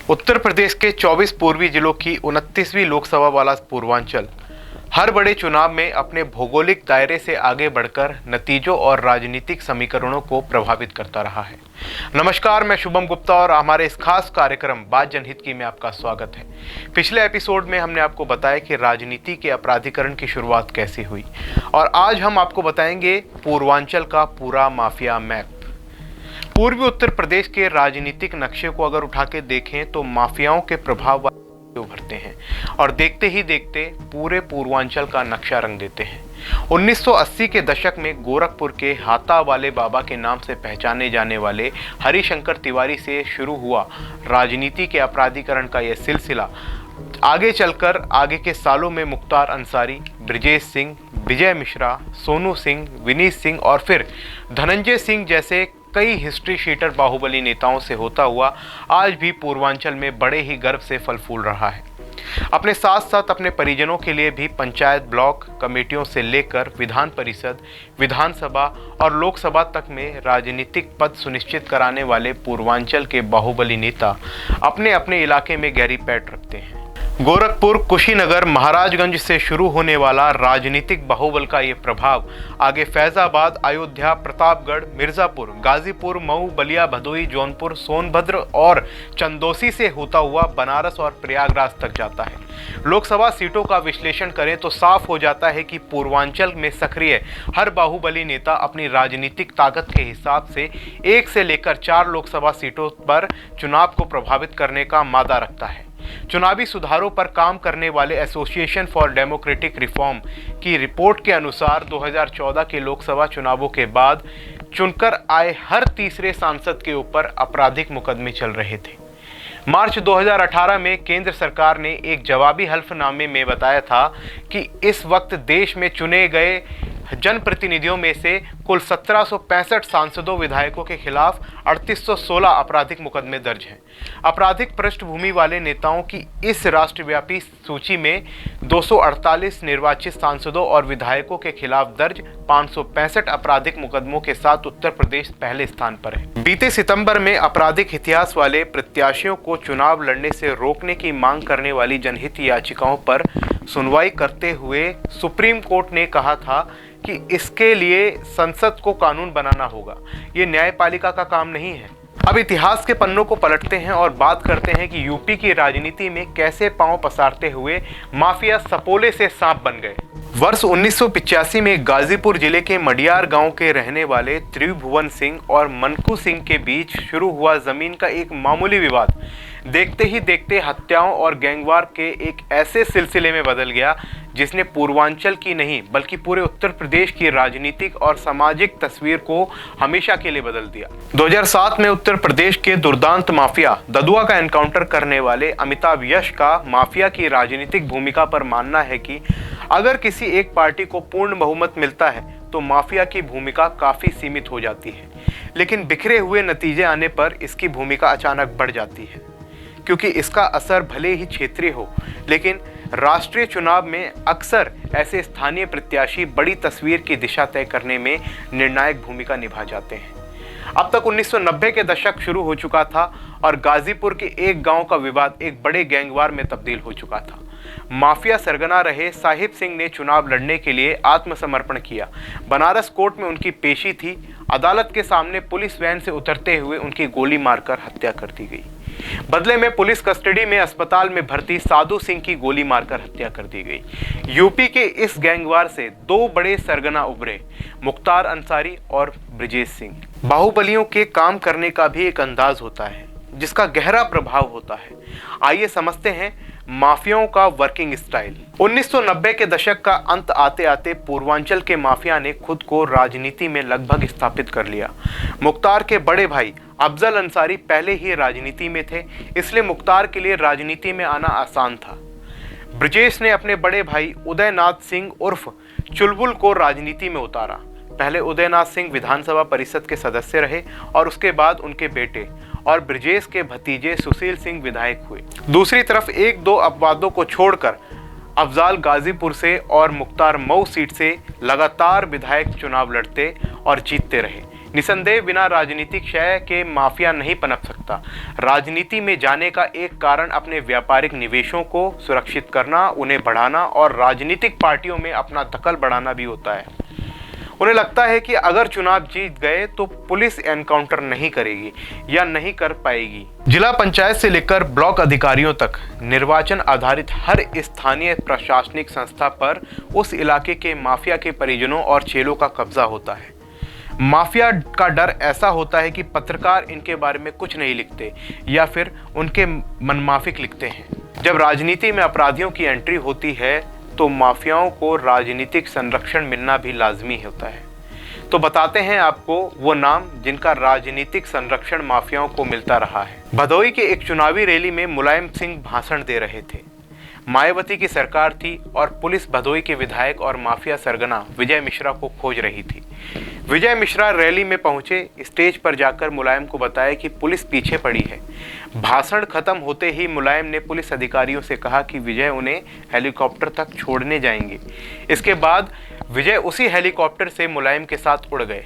उत्तर प्रदेश के 24 पूर्वी जिलों की 29वीं लोकसभा वाला पूर्वांचल हर बड़े चुनाव में अपने भौगोलिक दायरे से आगे बढ़कर नतीजों और राजनीतिक समीकरणों को प्रभावित करता रहा है। नमस्कार, मैं शुभम गुप्ता और हमारे इस खास कार्यक्रम बात जनहित की में आपका स्वागत है। पिछले एपिसोड में हमने आपको बताया कि राजनीति के अपराधीकरण की शुरुआत कैसे हुई और आज हम आपको बताएंगे पूर्वांचल का पूरा माफिया मैप। पूर्वी उत्तर प्रदेश के राजनीतिक नक्शे को अगर उठा के देखें तो माफियाओं के प्रभाव उभरते हैं और देखते ही देखते पूरे पूर्वांचल का नक्शा रंग देते हैं। 1980 के दशक में गोरखपुर के हाता वाले बाबा के नाम से पहचाने जाने वाले हरिशंकर तिवारी से शुरू हुआ राजनीति के अपराधीकरण का यह सिलसिला आगे चलकर आगे के सालों में मुख्तार अंसारी, ब्रजेश सिंह, विजय मिश्रा, सोनू सिंह, विनीत सिंह और फिर धनंजय सिंह जैसे कई हिस्ट्री शीटर बाहुबली नेताओं से होता हुआ आज भी पूर्वांचल में बड़े ही गर्व से फल फूल रहा है। अपने साथ साथ अपने परिजनों के लिए भी पंचायत ब्लॉक कमेटियों से लेकर विधान परिषद, विधानसभा और लोकसभा तक में राजनीतिक पद सुनिश्चित कराने वाले पूर्वांचल के बाहुबली नेता अपने अपने इलाके में गहरी पैठ रखते हैं। गोरखपुर, कुशीनगर, महाराजगंज से शुरू होने वाला राजनीतिक बाहुबल का ये प्रभाव आगे फैजाबाद, अयोध्या, प्रतापगढ़, मिर्जापुर, गाजीपुर, मऊ, बलिया, भदोई, जौनपुर, सोनभद्र और चंदौसी से होता हुआ बनारस और प्रयागराज तक जाता है। लोकसभा सीटों का विश्लेषण करें तो साफ हो जाता है कि पूर्वांचल में सक्रिय हर बाहुबली नेता अपनी राजनीतिक ताकत के हिसाब से 1 से लेकर 4 लोकसभा सीटों पर चुनाव को प्रभावित करने का मादा रखता है। चुनावी सुधारों पर काम करने वाले एसोसिएशन फॉर डेमोक्रेटिक रिफॉर्म की रिपोर्ट के अनुसार 2014 के लोकसभा चुनावों के बाद चुनकर आए हर तीसरे सांसद के ऊपर आपराधिक मुकदमे चल रहे थे। मार्च 2018 में केंद्र सरकार ने एक जवाबी हल्फनामे में बताया था कि इस वक्त देश में चुने गए जनप्रतिनिधियों में से कुल 1765 सांसदों विधायकों के खिलाफ 3816 आपराधिक मुकदमे दर्ज हैं। आपराधिक पृष्ठभूमि वाले नेताओं की इस राष्ट्रव्यापी सूची में 248 निर्वाचित सांसदों और विधायकों के खिलाफ दर्ज 565 आपराधिक मुकदमों के साथ उत्तर प्रदेश पहले स्थान पर है। बीते सितंबर में आपराधिक इतिहास वाले प्रत्याशियों को चुनाव लड़ने से रोकने की मांग करने वाली जनहित याचिकाओं पर सुनवाई करते हुए सुप्रीम कोर्ट ने कहा था कि इसके लिए संसद को कानून बनाना होगा, ये न्यायपालिका का काम नहीं है। अब इतिहास के पन्नों को पलटते हैं और बात करते हैं कि यूपी की राजनीति में कैसे पांव पसारते हुए माफिया सपोले से सांप बन गए। वर्ष 1985 में गाजीपुर जिले के मडियार गांव के रहने वाले त्रिभुवन सिंह और मनकू सिंह के बीच शुरू हुआ जमीन का एक मामूली विवाद देखते ही देखते हत्याओं और गैंगवार के एक ऐसे सिलसिले में बदल गया जिसने पूर्वांचल की नहीं बल्कि पूरे उत्तर प्रदेश की राजनीतिक और सामाजिक तस्वीर को हमेशा के लिए बदल दिया। 2007 में उत्तर प्रदेश के दुर्दांत माफिया ददुआ का एनकाउंटर करने वाले अमिताभ यश का माफिया की राजनीतिक भूमिका पर मानना है कि अगर किसी एक पार्टी को पूर्ण बहुमत मिलता है तो माफिया की भूमिका काफी सीमित हो जाती है, लेकिन बिखरे हुए नतीजे आने पर इसकी भूमिका अचानक बढ़ जाती है क्योंकि इसका असर भले ही क्षेत्रीय हो लेकिन राष्ट्रीय चुनाव में अक्सर ऐसे स्थानीय प्रत्याशी बड़ी तस्वीर की दिशा तय करने में निर्णायक भूमिका निभा जाते हैं। अब तक 1990 के दशक शुरू हो चुका था और गाजीपुर के एक गांव का विवाद एक बड़े गैंगवार में तब्दील हो चुका था। माफिया सरगना रहे साहिब सिंह ने चुनाव लड़ने के लिए आत्मसमर्पण किया। बनारस कोर्ट में उनकी पेशी थी। अदालत के सामने पुलिस वैन से उतरते हुए उनकी गोली मारकर हत्या कर दी गई। बदले में पुलिस कस्टडी में अस्पताल में भर्ती साधु सिंह की गोली मारकर हत्या कर दी गई। यूपी के इस गैंगवार से 2 बड़े सरगना उभरे, मुख्तार अंसारी और ब्रजेश सिंह। बाहुबलियों के काम करने का भी एक अंदाज होता है जिसका गहरा प्रभाव होता है। आइए समझते हैं माफियाओं का वर्किंग स्टाइल। 1990 के दशक का अंत आते आते पूर्वांचल के माफिया ने खुद को राजनीति में लगभग स्थापित कर लिया। मुख्तार के बड़े भाई अफजल अंसारी पहले ही राजनीति में थे, इसलिए मुख्तार के लिए राजनीति में आना आसान था। ब्रजेश ने अपने बड़े भाई उदयनाथ सिंह उर्फ चुलबुल को राजनीति में उतारा। पहले उदयनाथ सिंह विधानसभा परिषद के सदस्य रहे और उसके बाद उनके बेटे और ब्रजेश के भतीजे सुशील सिंह विधायक हुए। दूसरी तरफ 1-2 अपवादों को छोड़कर अफजाल गाजीपुर से और मुख्तार मऊ सीट से लगातार विधायक चुनाव लड़ते और जीतते रहे। निसंदेह बिना राजनीतिक क्षय के माफिया नहीं पनप सकता। राजनीति में जाने का एक कारण अपने व्यापारिक निवेशों को सुरक्षित करना, उन्हें बढ़ाना और राजनीतिक पार्टियों में अपना दखल बढ़ाना भी होता है। उन्हें लगता है कि अगर चुनाव जीत गए तो पुलिस एनकाउंटर नहीं करेगी या नहीं कर पाएगी। जिला पंचायत से लेकर ब्लॉक अधिकारियों तक निर्वाचन आधारित हर स्थानीय प्रशासनिक संस्था पर उस इलाके के माफिया के परिजनों और चेलों का कब्जा होता है। माफिया का डर ऐसा होता है कि पत्रकार इनके बारे में कुछ नहीं लिखते या फिर उनके मनमाफिक लिखते हैं। जब राजनीति में अपराधियों की एंट्री होती है तो माफियाओं को राजनीतिक संरक्षण मिलना भी लाजमी होता है। तो बताते हैं आपको वो नाम जिनका राजनीतिक संरक्षण माफियाओं को मिलता रहा है। भदोई के एक चुनावी रैली में मुलायम सिंह भाषण दे रहे थे। मायावती की सरकार थी और पुलिस भदोई के विधायक और माफिया सरगना विजय मिश्रा को खोज रही थी। विजय मिश्रा रैली में पहुंचे, स्टेज पर जाकर मुलायम को बताया कि पुलिस पीछे पड़ी है। भाषण खत्म होते ही मुलायम ने पुलिस अधिकारियों से कहा कि विजय उन्हें हेलीकॉप्टर तक छोड़ने जाएंगे। इसके बाद विजय उसी हेलीकॉप्टर से मुलायम के साथ उड़ गए।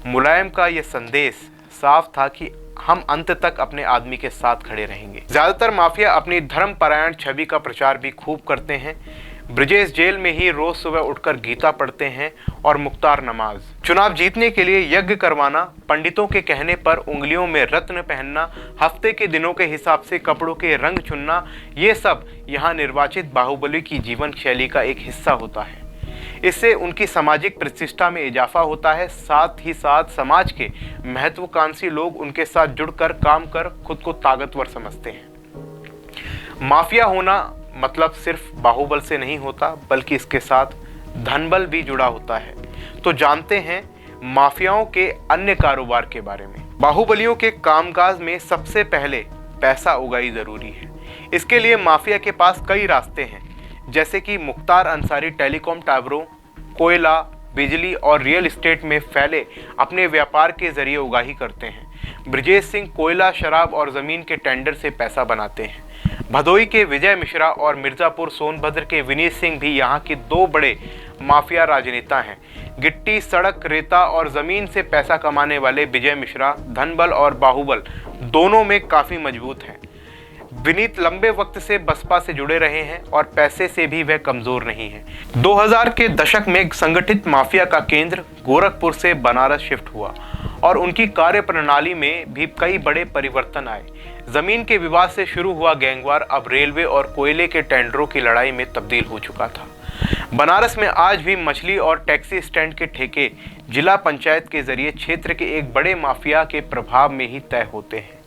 मुलायम का यह संदेश साफ था कि हम अंत तक अपने आदमी के साथ खड़े रहेंगे। ज्यादातर माफिया अपनी धर्मपरायण छवि का प्रचार भी खूब करते हैं। ब्रिजेश जेल में ही रोज सुबह उठकर गीता पढ़ते हैं और मुख्तार नमाज। चुनाव जीतने के लिए यज्ञ करवाना, पंडितों के कहने पर उंगलियों में रत्न पहनना, हफ्ते के दिनों के हिसाब से कपड़ों के रंग चुनना, ये सब यहाँ निर्वाचित बाहुबली की जीवन शैली का एक हिस्सा होता है। इससे उनकी सामाजिक प्रतिष्ठा में इजाफा होता है। साथ ही साथ समाज के महत्वाकांक्षी लोग उनके साथ जुड़कर काम कर खुद को ताकतवर समझते हैं। माफिया होना मतलब सिर्फ बाहुबल से नहीं होता, बल्कि इसके साथ धनबल भी जुड़ा होता है। तो जानते हैं माफियाओं के अन्य कारोबार के बारे में। बाहुबलियों के कामकाज में सबसे पहले पैसा उगाई जरूरी है। इसके लिए माफिया के पास कई रास्ते हैं, जैसे कि मुख्तार अंसारी टेलीकॉम टावरों, कोयला, बिजली और रियल एस्टेट में फैले अपने व्यापार के जरिए उगाही करते हैं। ब्रिजेश सिंह कोयला, शराब और जमीन के टेंडर से पैसा बनाते हैं। भदोई के विजय मिश्रा और मिर्जापुर सोनभद्र के विनीत सिंह भी यहाँ के दो बड़े माफिया राजनेता हैं। गिट्टी, सड़क, रेता और जमीन से पैसा कमाने वाले विजय मिश्रा धनबल और बाहुबल दोनों में काफी मजबूत हैं। विनीत लंबे वक्त से बसपा से जुड़े रहे हैं और पैसे से भी वह कमजोर नहीं है। 2000 के दशक में संगठित माफिया का केंद्र गोरखपुर से बनारस शिफ्ट हुआ और उनकी कार्यप्रणाली में भी कई बड़े परिवर्तन आए। जमीन के विवाद से शुरू हुआ गैंगवार अब रेलवे और कोयले के टेंडरों की लड़ाई में तब्दील हो चुका था। बनारस में आज भी मछली और टैक्सी स्टैंड के ठेके जिला पंचायत के जरिए क्षेत्र के एक बड़े माफिया के प्रभाव में ही तय होते हैं।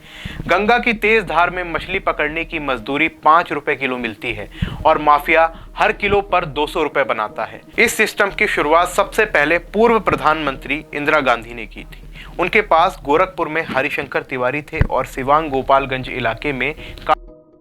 गंगा की तेज धार में मछली पकड़ने की मजदूरी 5 रुपए किलो मिलती है और माफिया हर किलो पर 200 रुपए बनाता है। इस सिस्टम की शुरुआत सबसे पहले पूर्व प्रधानमंत्री इंदिरा गांधी ने की थी। उनके पास गोरखपुर में हरिशंकर तिवारी थे और सिवान गोपालगंज इलाके में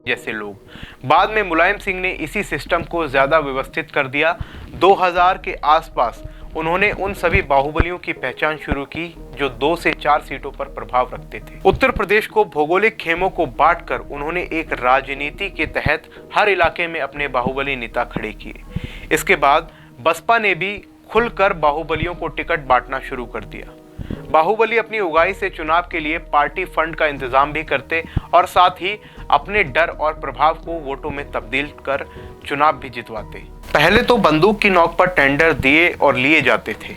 जैसे लोग। बाद में मुलायम सिंह ने इसी सिस्टम को ज्यादा व्यवस्थित कर दिया। 2000 के आसपास उन्होंने उन सभी बाहुबलियों की पहचान शुरू की जो 2 से 4 सीटों पर प्रभाव रखते थे। उत्तर प्रदेश को भौगोलिक खेमों को बांटकर उन्होंने एक राजनीति के तहत हर इलाके में अपने बाहुबली नेता खड़े किए। इसके बाद बसपा ने भी खुलकर बाहुबलियों को टिकट बांटना शुरू कर दिया। बाहुबली अपनी उगाही से चुनाव के लिए पार्टी फंड का इंतजाम भी करते और साथ ही अपने डर और प्रभाव को वोटों में तब्दील कर चुनाव भी जितवाते। पहले तो बंदूक की नोक पर टेंडर दिए और लिए जाते थे,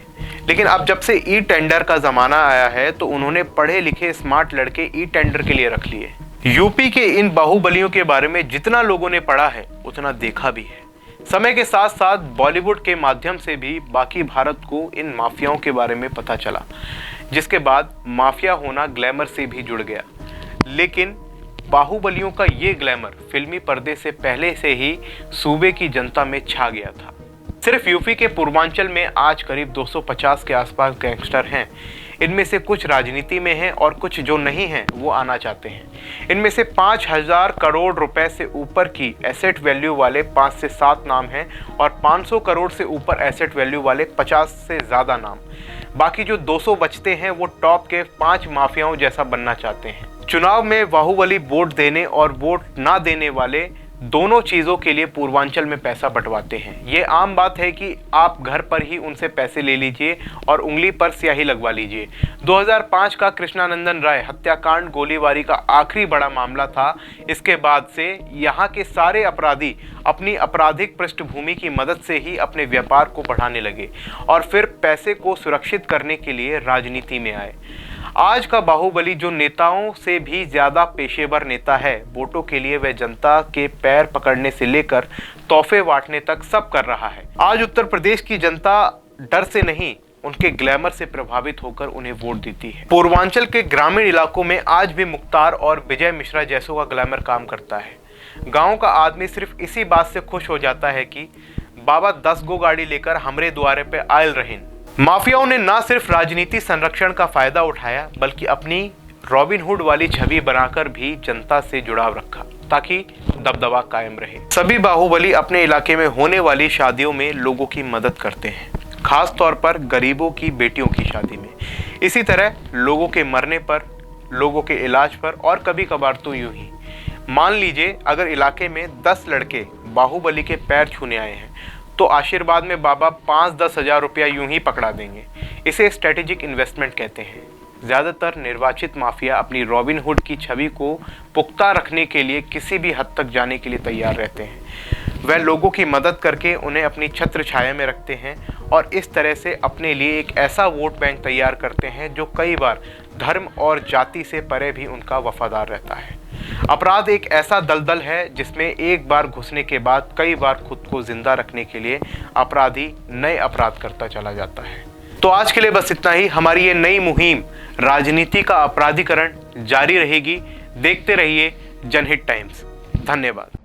लेकिन अब जब से ई टेंडर का जमाना आया है तो उन्होंने पढ़े लिखे स्मार्ट लड़के ई टेंडर के लिए रख लिए। यूपी के इन बाहुबलियों के बारे में जितना लोगों ने पढ़ा है उतना देखा भी है। समय के साथ साथ बॉलीवुड के माध्यम से भी बाकी भारत को इन माफियाओं के बारे में पता चला, जिसके बाद माफिया होना ग्लैमर से भी जुड़ गया। लेकिन बाहुबलियों का ये ग्लैमर फिल्मी पर्दे से पहले से ही सूबे की जनता में छा गया था। सिर्फ यूपी के पूर्वांचल में आज करीब 250 के आसपास गैंगस्टर हैं। इनमें से कुछ राजनीति में हैं और कुछ जो नहीं हैं वो आना चाहते हैं। इनमें से 5000 करोड़ रुपए से ऊपर की एसेट वैल्यू वाले 5 से 7 नाम हैं और 500 करोड़ से ऊपर एसेट वैल्यू वाले 50 से ज़्यादा नाम। बाकी जो 200 बचते हैं वो टॉप के 5 माफियाओं जैसा बनना चाहते हैं। चुनाव में बाहुबली वोट देने और वोट ना देने वाले दोनों चीज़ों के लिए पूर्वांचल में पैसा बंटवाते हैं। ये आम बात है कि आप घर पर ही उनसे पैसे ले लीजिए और उंगली पर स्याही लगवा लीजिए। 2005 का कृष्णानंदन राय हत्याकांड गोलीबारी का आखिरी बड़ा मामला था। इसके बाद से यहाँ के सारे अपराधी अपनी आपराधिक पृष्ठभूमि की मदद से ही अपने व्यापार को बढ़ाने लगे और फिर पैसे को सुरक्षित करने के लिए राजनीति में आए। आज का बाहुबली जो नेताओं से भी ज्यादा पेशेवर नेता है, वोटों के लिए वह जनता के पैर पकड़ने से लेकर तोहफे बांटने तक सब कर रहा है। आज उत्तर प्रदेश की जनता डर से नहीं, उनके ग्लैमर से प्रभावित होकर उन्हें वोट देती है। पूर्वांचल के ग्रामीण इलाकों में आज भी मुख्तार और विजय मिश्रा जैसों का ग्लैमर काम करता है। गांव का आदमी सिर्फ इसी बात से खुश हो जाता है कि बाबा 10 गो गाड़ी लेकर हमरे द्वारे पे आयल रहें। माफियाओं ने न सिर्फ राजनीति संरक्षण का फायदा उठाया, बल्कि अपनी रॉबिन हुड वाली छवि बनाकर भी जनता से जुड़ाव रखा ताकि दबदबा कायम रहे। सभी बाहुबली अपने इलाके में होने वाली शादियों में लोगों की मदद करते हैं, खास तौर पर गरीबों की बेटियों की शादी में। इसी तरह लोगों के मरने पर, लोगों के इलाज पर और कभी कभार तो यूं ही। मान लीजिए अगर इलाके में 10 लड़के बाहुबली के पैर छूने आए हैं तो आशीर्वाद में बाबा 5-10 हज़ार रुपया यूं ही पकड़ा देंगे। इसे स्ट्रेटेजिक इन्वेस्टमेंट कहते हैं। ज़्यादातर निर्वाचित माफिया अपनी रॉबिन हुड की छवि को पुख्ता रखने के लिए किसी भी हद तक जाने के लिए तैयार रहते हैं। वह लोगों की मदद करके उन्हें अपनी छत्र छाया में रखते हैं और इस तरह से अपने लिए एक ऐसा वोट बैंक तैयार करते हैं जो कई बार धर्म और जाति से परे भी उनका वफादार रहता है। अपराध एक ऐसा दलदल है जिसमें एक बार घुसने के बाद कई बार खुद को जिंदा रखने के लिए अपराधी नए अपराध करता चला जाता है। तो आज के लिए बस इतना ही। हमारी ये नई मुहिम राजनीति का अपराधीकरण जारी रहेगी। देखते रहिए जनहित टाइम्स। धन्यवाद।